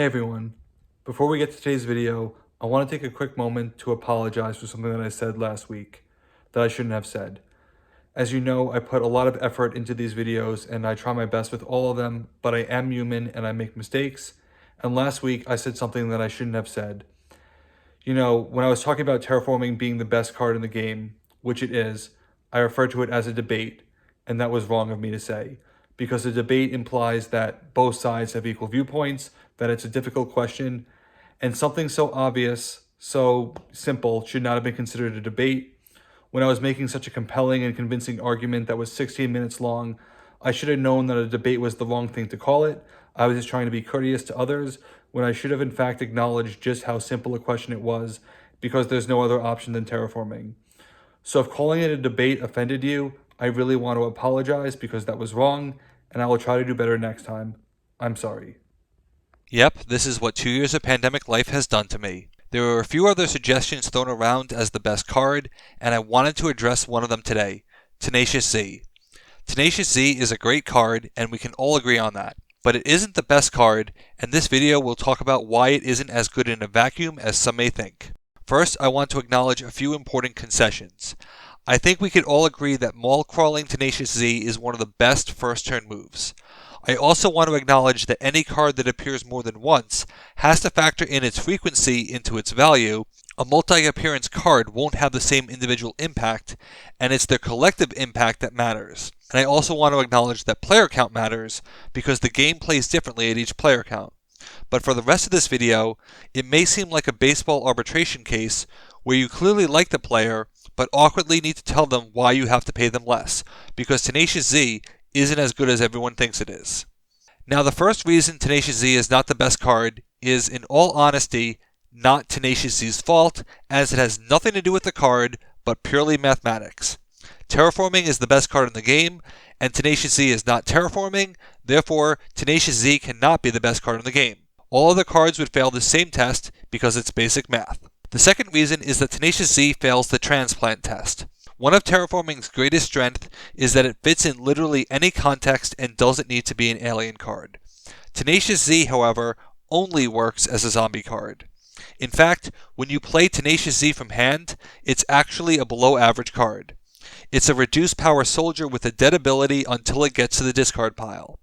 Hey everyone, before we get to today's video, I want to take a quick moment to apologize for something that I said last week that I shouldn't have said. As you know, I put a lot of effort into these videos and I try my best with all of them, but I am human and I make mistakes. And last week I said something that I shouldn't have said. You know, when I was talking about terraforming being the best card in the game, which it is, I referred to it as a debate, and that was wrong of me to say, because a debate implies that both sides have equal viewpoints, that it's a difficult question, and something so obvious, so simple, should not have been considered a debate. When I was making such a compelling and convincing argument that was 16 minutes long, I should have known that a debate was the wrong thing to call it. I was just trying to be courteous to others when I should have in fact acknowledged just how simple a question it was, because there's no other option than terraforming. So if calling it a debate offended you, I really want to apologize because that was wrong, and I will try to do better next time. I'm sorry. Yep, this is what 2 years of pandemic life has done to me. There were a few other suggestions thrown around as the best card, and I wanted to address one of them today, Tenacious Z. Tenacious Z is a great card, and we can all agree on that. But it isn't the best card, and this video will talk about why it isn't as good in a vacuum as some may think. First, I want to acknowledge a few important concessions. I think we could all agree that mall crawling Tenacious Z is one of the best first turn moves. I also want to acknowledge that any card that appears more than once has to factor in its frequency into its value. A multi-appearance card won't have the same individual impact, and it's their collective impact that matters. And I also want to acknowledge that player count matters, because the game plays differently at each player count. But for the rest of this video, it may seem like a baseball arbitration case where you clearly like the player, but awkwardly need to tell them why you have to pay them less, because Tenacious Z isn't as good as everyone thinks it is. Now, the first reason Tenacious Z is not the best card is, in all honesty, not Tenacious Z's fault, as it has nothing to do with the card, but purely mathematics. Terraforming is the best card in the game, and Tenacious Z is not terraforming, therefore Tenacious Z cannot be the best card in the game. All other cards would fail the same test because it's basic math. The second reason is that Tenacious Z fails the transplant test. One of terraforming's greatest strengths is that it fits in literally any context and doesn't need to be an alien card. Tenacious Z, however, only works as a zombie card. In fact, when you play Tenacious Z from hand, it's actually a below average card. It's a reduced power soldier with a dead ability until it gets to the discard pile.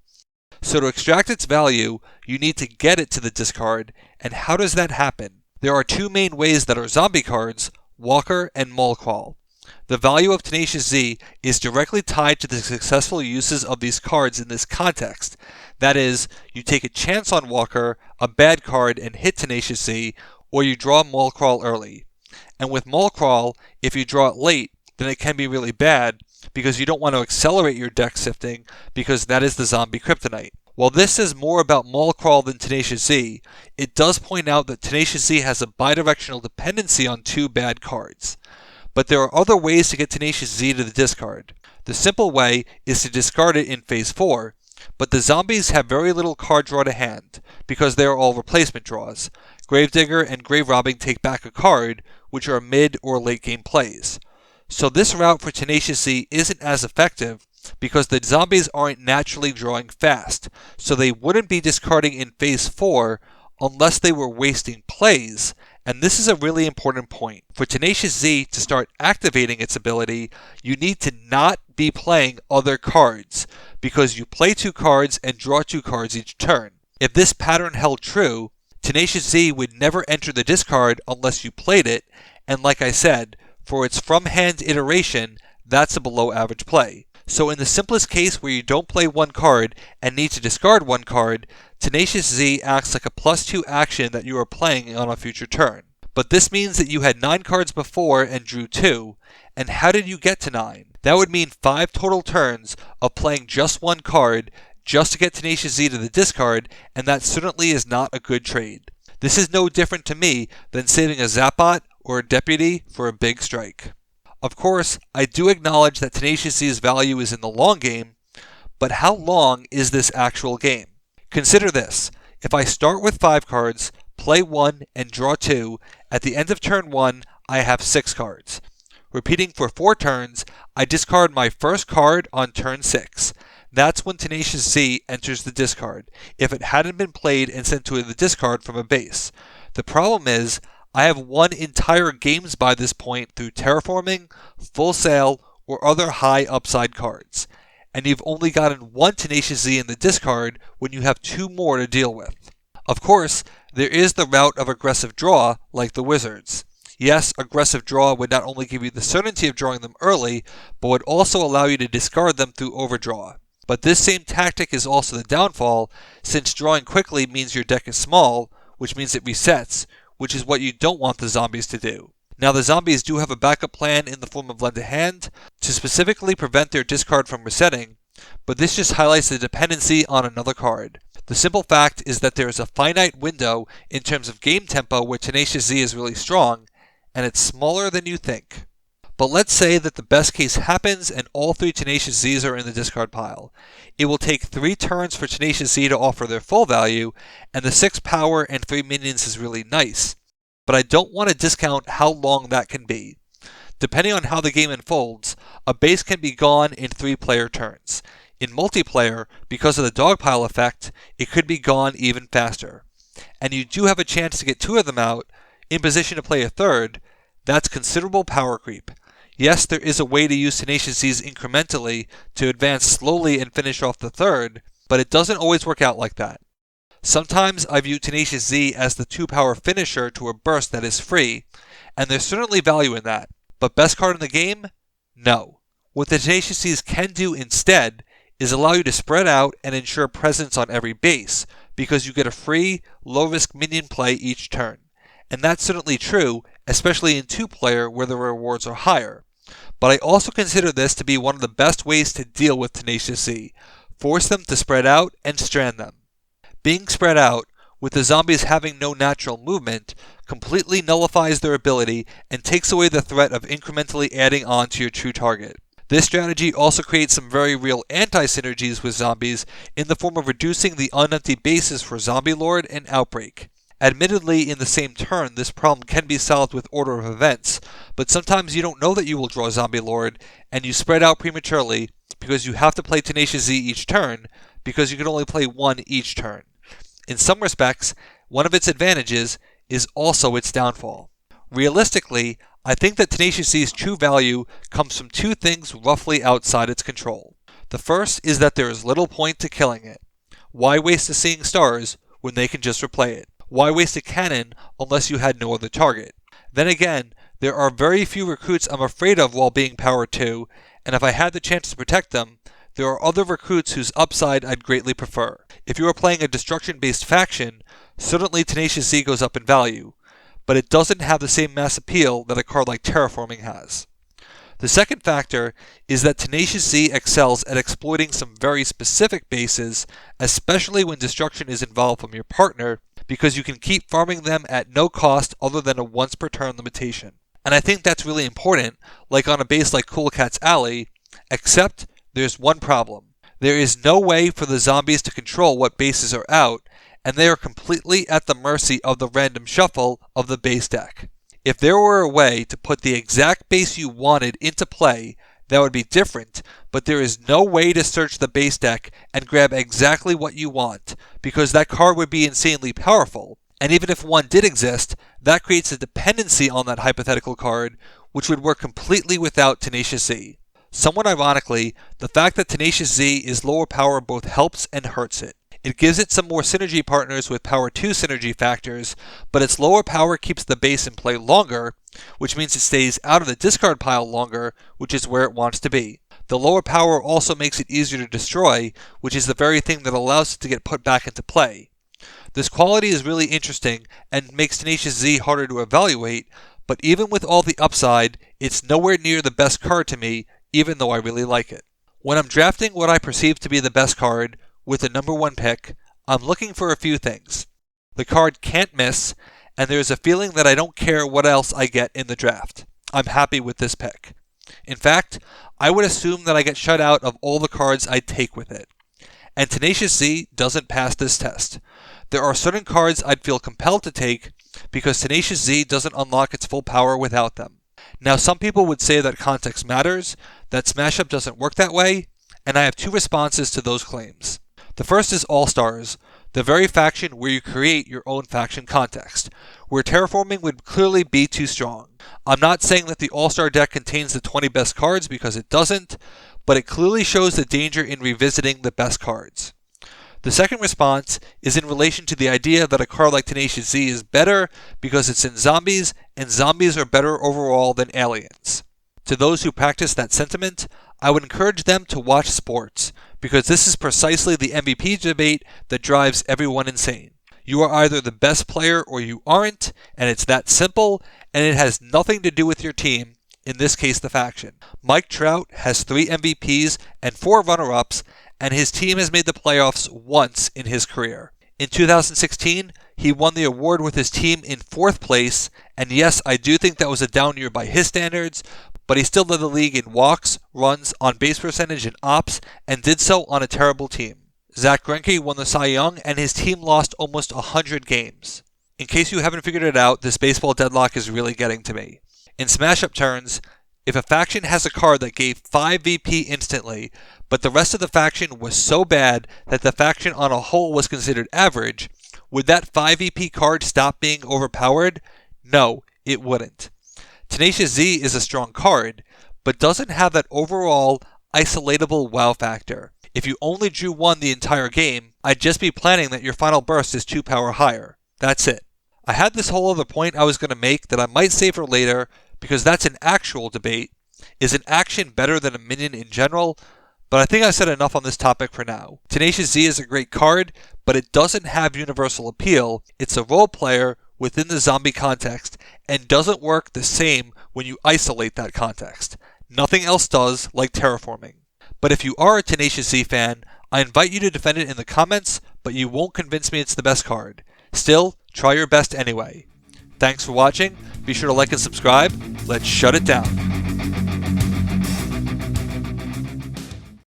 So to extract its value, you need to get it to the discard, and how does that happen? There are two main ways that are zombie cards, Walker and Mall Crawl. The value of Tenacious Z is directly tied to the successful uses of these cards in this context. That is, you take a chance on Walker, a bad card, and hit Tenacious Z, or you draw Mall Crawl early. And with Mall Crawl, if you draw it late, then it can be really bad, because you don't want to accelerate your deck sifting, because that is the zombie kryptonite. While this says more about Mall Crawl than Tenacious Z, it does point out that Tenacious Z has a bidirectional dependency on two bad cards. But there are other ways to get Tenacious Z to the discard. The simple way is to discard it in Phase 4, but the zombies have very little card draw to hand, because they are all replacement draws. Gravedigger and Grave Robbing take back a card, which are mid or late game plays. So this route for Tenacious Z isn't as effective, because the zombies aren't naturally drawing fast, so they wouldn't be discarding in Phase 4 unless they were wasting plays. And this is a really important point. For Tenacious Z to start activating its ability, you need to not be playing other cards, because you play two cards and draw two cards each turn. If this pattern held true, Tenacious Z would never enter the discard unless you played it, and like I said, for its from-hand iteration, that's a below-average play. So in the simplest case where you don't play one card and need to discard one card, Tenacious Z acts like a +2 action that you are playing on a future turn. But this means that you had 9 cards before and drew 2, and how did you get to 9? That would mean 5 total turns of playing just one card just to get Tenacious Z to the discard, and that certainly is not a good trade. This is no different to me than saving a Zapbot or a Deputy for a big strike. Of course, I do acknowledge that Tenacious Z's value is in the long game, but how long is this actual game? Consider this. If I start with 5 cards, play 1, and draw 2, at the end of turn 1, I have 6 cards. Repeating for 4 turns, I discard my first card on turn 6. That's when Tenacious Z enters the discard, if it hadn't been played and sent to the discard from a base. The problem is, I have won entire games by this point through terraforming, full sail, or other high upside cards. And you've only gotten one Tenacious Z in the discard when you have two more to deal with. Of course, there is the route of aggressive draw, like the Wizards. Yes, aggressive draw would not only give you the certainty of drawing them early, but would also allow you to discard them through overdraw. But this same tactic is also the downfall, since drawing quickly means your deck is small, which means it resets, which is what you don't want the zombies to do. Now the zombies do have a backup plan in the form of Lend a Hand, to specifically prevent their discard from resetting, but this just highlights the dependency on another card. The simple fact is that there is a finite window in terms of game tempo where Tenacious Z is really strong, and it's smaller than you think. But let's say that the best case happens and all three Tenacious Zs are in the discard pile. It will take 3 turns for Tenacious Z to offer their full value, and the 6 power and 3 minions is really nice. But I don't want to discount how long that can be. Depending on how the game unfolds, a base can be gone in 3-player turns. In multiplayer, because of the dogpile effect, it could be gone even faster. And you do have a chance to get 2 of them out, in position to play a third. That's considerable power creep. Yes, there is a way to use Tenacious Z's incrementally to advance slowly and finish off the third, but it doesn't always work out like that. Sometimes I view Tenacious Z as the 2-power finisher to a burst that is free, and there's certainly value in that. But best card in the game? No. What the Tenacious Z's can do instead is allow you to spread out and ensure presence on every base, because you get a free, low-risk minion play each turn. And that's certainly true, especially in 2-player where the rewards are higher. But I also consider this to be one of the best ways to deal with Tenacious Z. Force them to spread out and strand them. Being spread out, with the zombies having no natural movement, completely nullifies their ability and takes away the threat of incrementally adding on to your true target. This strategy also creates some very real anti-synergies with zombies in the form of reducing the unempty bases for Zombie Lord and Outbreak. Admittedly, in the same turn, this problem can be solved with order of events, but sometimes you don't know that you will draw Zombie Lord, and you spread out prematurely because you have to play Tenacious Z each turn, because you can only play one each turn. In some respects, one of its advantages is also its downfall. Realistically, I think that Tenacious Z's true value comes from 2 things roughly outside its control. The first is that there is little point to killing it. Why waste a Seeing Stars when they can just replay it? Why waste a cannon unless you had no other target? Then again, there are very few recruits I'm afraid of while being power 2, and if I had the chance to protect them, there are other recruits whose upside I'd greatly prefer. If you are playing a destruction-based faction, certainly Tenacious Z goes up in value, but it doesn't have the same mass appeal that a card like Terraforming has. The second factor is that Tenacious Z excels at exploiting some very specific bases, especially when destruction is involved from your partner, because you can keep farming them at no cost other than a once per turn limitation. And I think that's really important, like on a base like Cool Cat's Alley, except there's one problem. There is no way for the zombies to control what bases are out, and they are completely at the mercy of the random shuffle of the base deck. If there were a way to put the exact base you wanted into play, that would be different, but there is no way to search the base deck and grab exactly what you want, because that card would be insanely powerful, and even if one did exist, that creates a dependency on that hypothetical card, which would work completely without Tenacious Z. Somewhat ironically, the fact that Tenacious Z is lower power both helps and hurts it. It gives it some more synergy partners with power 2 synergy factors, but its lower power keeps the base in play longer, which means it stays out of the discard pile longer, which is where it wants to be. The lower power also makes it easier to destroy, which is the very thing that allows it to get put back into play. This quality is really interesting and makes Tenacious Z harder to evaluate, but even with all the upside, it's nowhere near the best card to me, even though I really like it. When I'm drafting what I perceive to be the best card, with the number 1 pick, I'm looking for a few things. The card can't miss, and there's a feeling that I don't care what else I get in the draft. I'm happy with this pick. In fact, I would assume that I get shut out of all the cards I take with it. And Tenacious Z doesn't pass this test. There are certain cards I'd feel compelled to take because Tenacious Z doesn't unlock its full power without them. Now some people would say that context matters, that Smash Up doesn't work that way, and I have two responses to those claims. The first is All-Stars, the very faction where you create your own faction context, where terraforming would clearly be too strong. I'm not saying that the All-Star deck contains the 20 best cards because it doesn't, but it clearly shows the danger in revisiting the best cards. The second response is in relation to the idea that a card like Tenacious Z is better because it's in zombies, and zombies are better overall than aliens. To those who practice that sentiment, I would encourage them to watch sports, because this is precisely the MVP debate that drives everyone insane. You are either the best player or you aren't, and it's that simple, and it has nothing to do with your team, in this case the faction. Mike Trout has 3 MVPs and 4 runner-ups, and his team has made the playoffs once in his career. In 2016, he won the award with his team in 4th place, and yes, I do think that was a down year by his standards, but he still led the league in walks, runs, on-base percentage, and ops, and did so on a terrible team. Zach Greinke won the Cy Young, and his team lost almost 100 games. In case you haven't figured it out, this baseball deadlock is really getting to me. In smash-up turns, if a faction has a card that gave 5 VP instantly, but the rest of the faction was so bad that the faction on a whole was considered average, would that 5 VP card stop being overpowered? No, it wouldn't. Tenacious Z is a strong card, but doesn't have that overall isolatable wow factor. If you only drew 1 the entire game, I'd just be planning that your final burst is 2 power higher. That's it. I had this whole other point I was going to make that I might save for later, because that's an actual debate. Is an action better than a minion in general? But I think I said enough on this topic for now. Tenacious Z is a great card, but it doesn't have universal appeal. It's a role player within the zombie context, and doesn't work the same when you isolate that context. Nothing else does, like terraforming. But if you are a Tenacious Z fan, I invite you to defend it in the comments, but you won't convince me it's the best card. Still, try your best anyway. Thanks for watching. Be sure to like and subscribe. Let's shut it down.